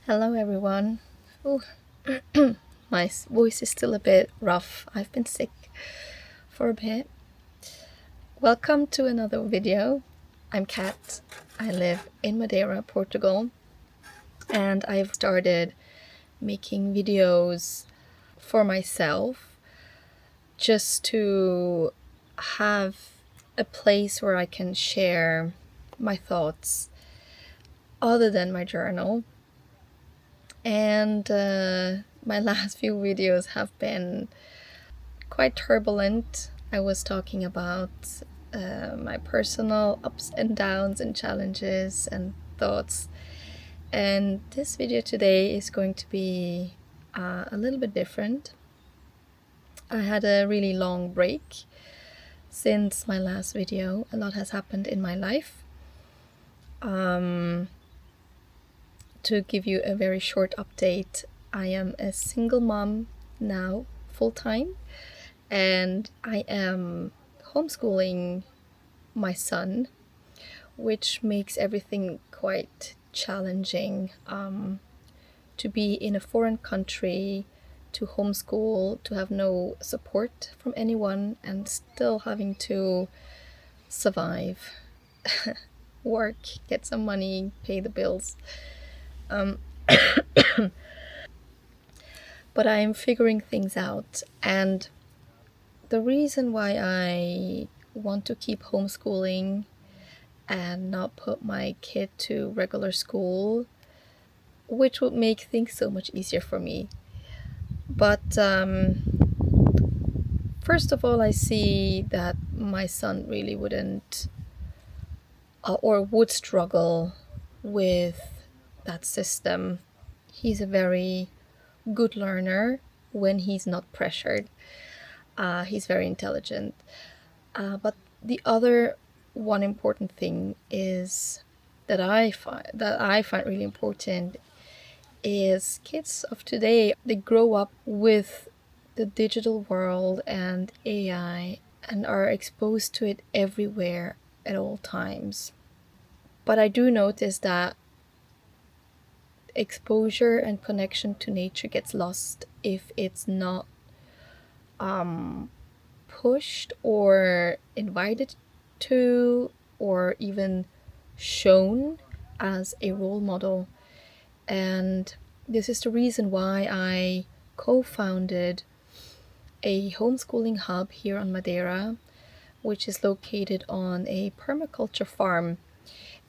Hello everyone. Ooh, my voice is still a bit rough. I've been sick for a bit. Welcome to another video. I'm Kat. I live in Madeira, Portugal, and I've started making videos for myself just to have a place where I can share my thoughts other than my journal. And my last few videos have been quite turbulent. I was talking about my personal ups and downs and challenges and thoughts. And this video today is going to be a little bit different. I had a really long break since my last video. A lot has happened in my life. To give you a very short update, I am a single mom now, full-time, and I am homeschooling my son, which makes everything quite challenging. To be in a foreign country, to homeschool, to have no support from anyone, and still having to survive, work, get some money, pay the bills. But I'm figuring things out, and the reason why I want to keep homeschooling and not put my kid to regular school, which would make things so much easier for me. But first of all, I see that my son really wouldn't or would struggle with that system. He's a very good learner when he's not pressured. He's very intelligent. But the other one important thing is that I find really important is kids of today, they grow up with the digital world and AI and are exposed to it everywhere at all times. But I do notice that exposure and connection to nature gets lost if it's not pushed or invited to or even shown as a role model. And this is the reason why I co-founded a homeschooling hub here on Madeira, which is located on a permaculture farm,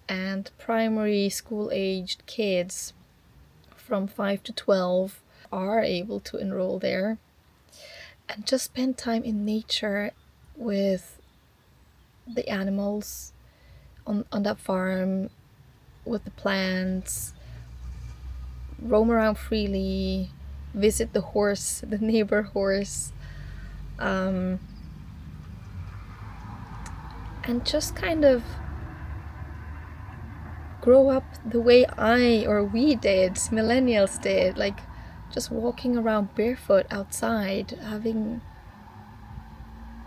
and primary school aged kids from 5 to 12 are able to enroll there and just spend time in nature with the animals on that farm, with the plants, roam around freely, visit the horse, the neighbor horse, and just kind of grow up the way we did, millennials did, like just walking around barefoot outside, having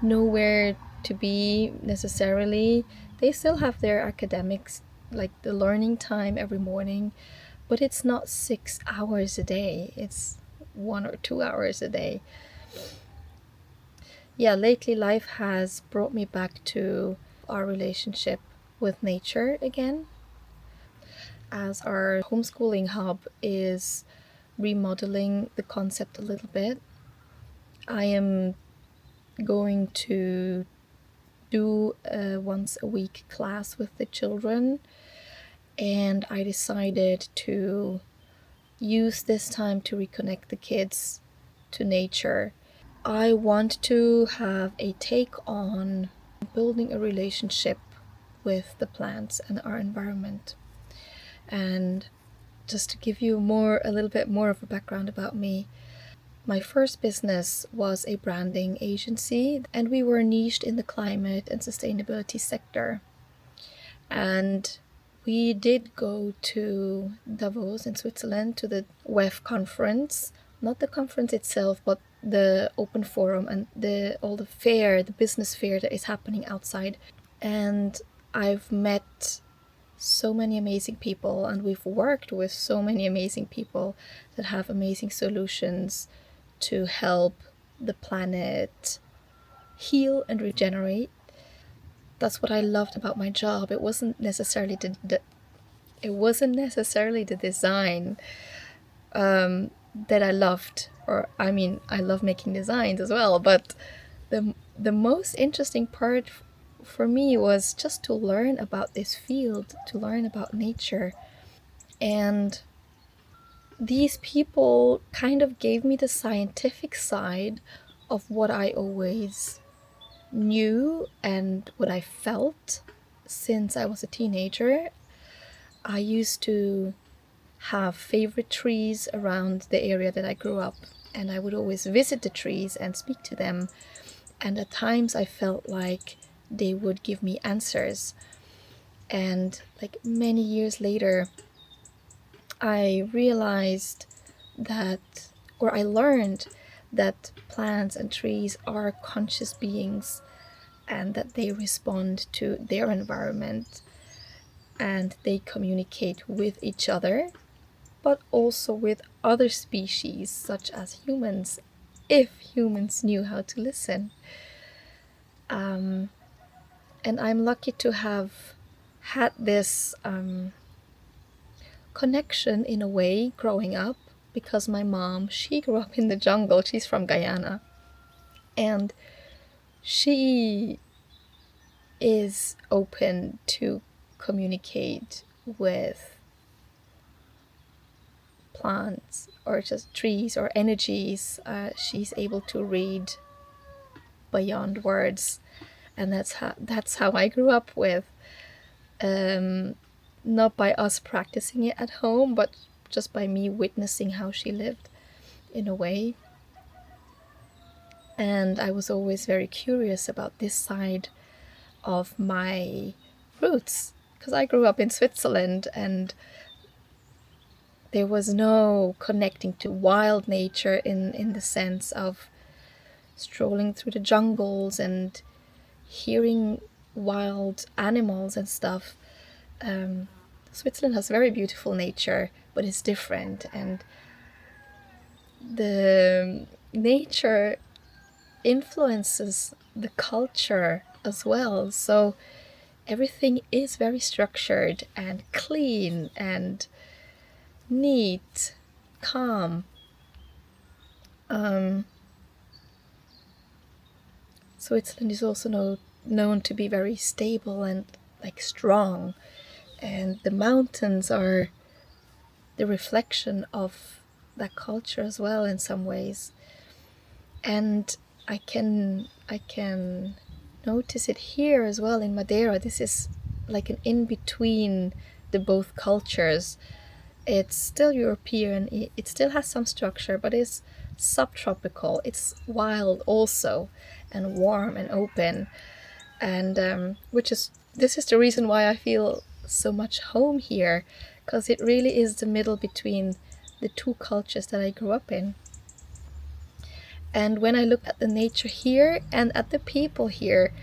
nowhere to be necessarily. They still have their academics, like the learning time every morning, but it's not 6 hours a day, it's 1 or 2 hours a day. Yeah, lately life has brought me back to our relationship with nature again, as our homeschooling hub is remodeling the concept a little bit. I am going to do a once a week class with the children, and I decided to use this time to reconnect the kids to nature. I want to have a take on building a relationship with the plants and our environment. And just to give you a little bit more of a background about me, my first business was a branding agency, and we were niched in the climate and sustainability sector. And we did go to Davos in Switzerland to the WEF conference, not the conference itself, but the open forum and the business fair that is happening outside. And I've met so many amazing people, and we've worked with so many amazing people that have amazing solutions to help the planet heal and regenerate. That's what I loved about my job. It wasn't necessarily the design that I loved, or I mean, I love making designs as well, but the most interesting part for me was just to learn about this field, to learn about nature. And these people kind of gave me the scientific side of what I always knew and what I felt since I was a teenager. I used to have favorite trees around the area that I grew up, and I would always visit the trees and speak to them. And at times I felt like they would give me answers. And like many years later, I realized that, or I learned that plants and trees are conscious beings and that they respond to their environment and they communicate with each other, but also with other species, such as humans, if humans knew how to listen. And I'm lucky to have had this connection in a way growing up, because my mom, she grew up in the jungle. She's from Guyana, and she is open to communicate with plants or just trees or energies. She's able to read beyond words, and that's how I grew up with. Not by us practicing it at home, but just by me witnessing how she lived in a way. And I was always very curious about this side of my roots, because I grew up in Switzerland and there was no connecting to wild nature in the sense of strolling through the jungles and hearing wild animals and stuff. Switzerland has very beautiful nature, but it's different, and the nature influences the culture as well. So everything is very structured and clean and neat, calm. Switzerland is also known to be very stable and like strong, and the mountains are the reflection of that culture as well in some ways. And I can notice it here as well in Madeira. This is like an in between the both cultures. It's still European, it still has some structure, but it's subtropical, it's wild also, and warm and open. And this is the reason why I feel so much home here, because it really is the middle between the two cultures that I grew up in. And when I look at the nature here and at the people here,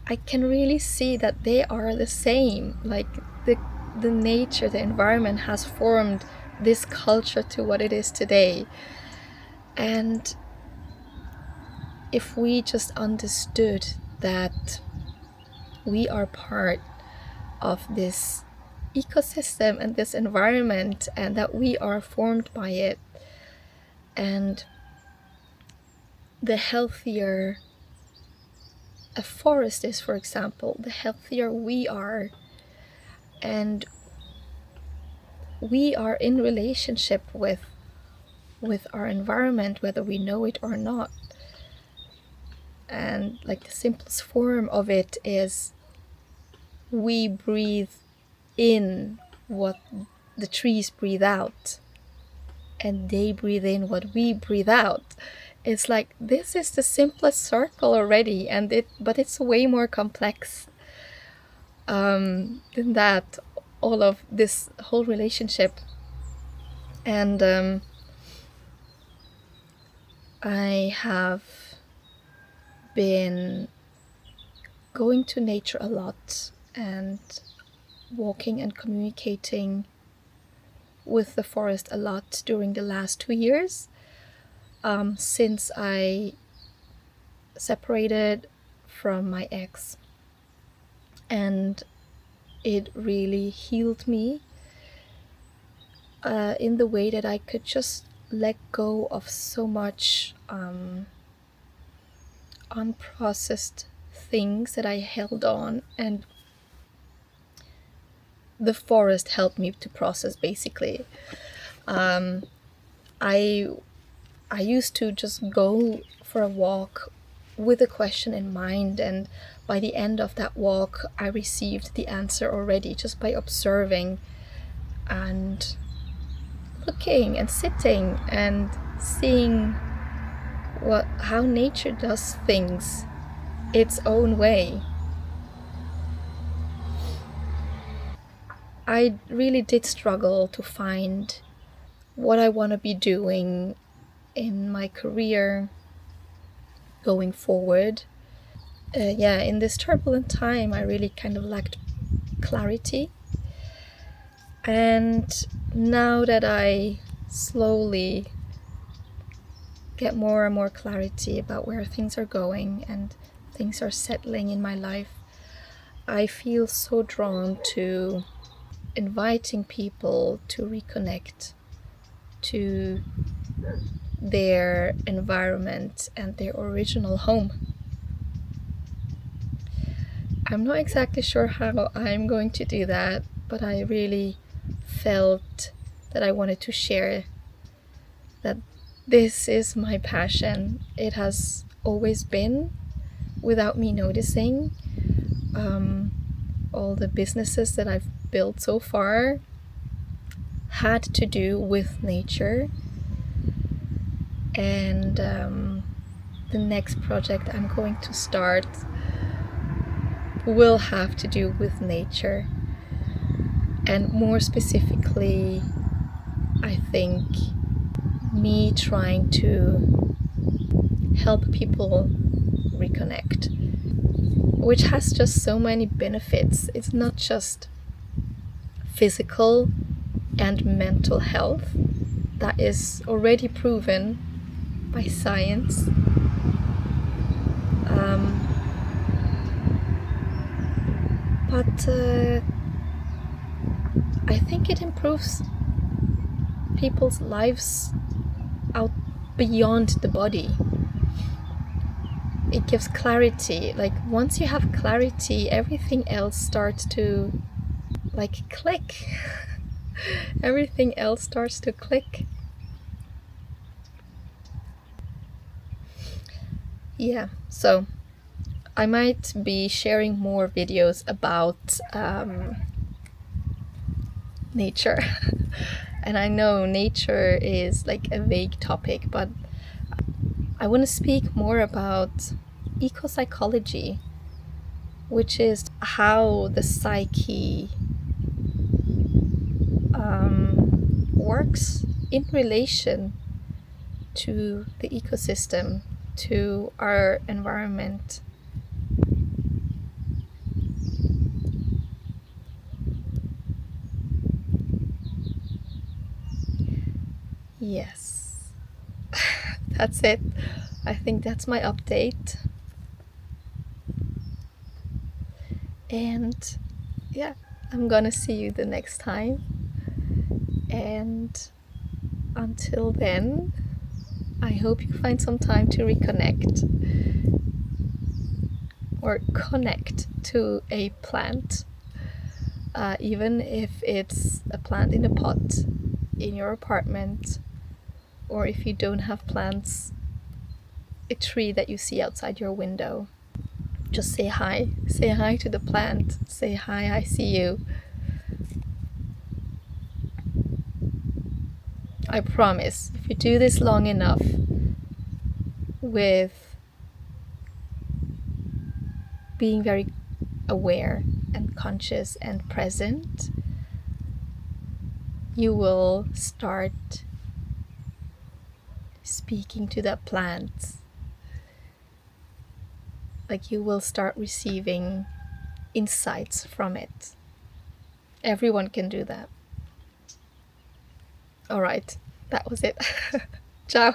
I can really see that they are the same. Like the nature, the environment has formed this culture to what it is today. And if we just understood that we are part of this ecosystem and this environment, and that we are formed by it, and the healthier a forest is, for example, the healthier we are. And we are in relationship with our environment, whether we know it or not. And like the simplest form of it is we breathe in what the trees breathe out, and they breathe in what we breathe out. It's like this is the simplest circle already, but it's way more complex than that. All of this whole relationship, and I have been going to nature a lot, and walking and communicating with the forest a lot during the last 2 years, since I separated from my ex, and it really healed me in the way that I could just let go of so much unprocessed things that I held on, and the forest helped me to process, basically. um, I I used to just go for a walk with a question in mind, and by the end of that walk I received the answer already, just by observing and looking and sitting and seeing how nature does things its own way. I really did struggle to find what I want to be doing in my career going forward. Yeah, in this turbulent time, I really kind of lacked clarity. And now that I slowly get more and more clarity about where things are going and things are settling in my life, I feel so drawn to inviting people to reconnect to their environment and their original home. I'm not exactly sure how I'm going to do that, but I really felt that I wanted to share that this is my passion. It has always been without me noticing. All the businesses that I've built so far had to do with nature, and the next project I'm going to start will have to do with nature, and more specifically, I think, me trying to help people reconnect, which has just so many benefits. It's not just physical and mental health, that is already proven by science. But I think it improves people's lives out beyond the body. It gives clarity. Like, once you have clarity, everything else starts to click. Everything else starts to click. Yeah, so I might be sharing more videos about nature. And I know nature is like a vague topic, but I want to speak more about ecopsychology, which is how the psyche works in relation to the ecosystem, to our environment. Yes, that's it. I think that's my update. And yeah, I'm gonna see you the next time. And until then, I hope you find some time to reconnect or connect to a plant, even if it's a plant in a pot in your apartment, or if you don't have plants, a tree that you see outside your window. Just say hi. Say hi to the plant. Say hi, I see you. I promise, if you do this long enough with being very aware and conscious and present, you will start speaking to that plant. Like, you will start receiving insights from it. Everyone can do that. All right, that was it. Ciao.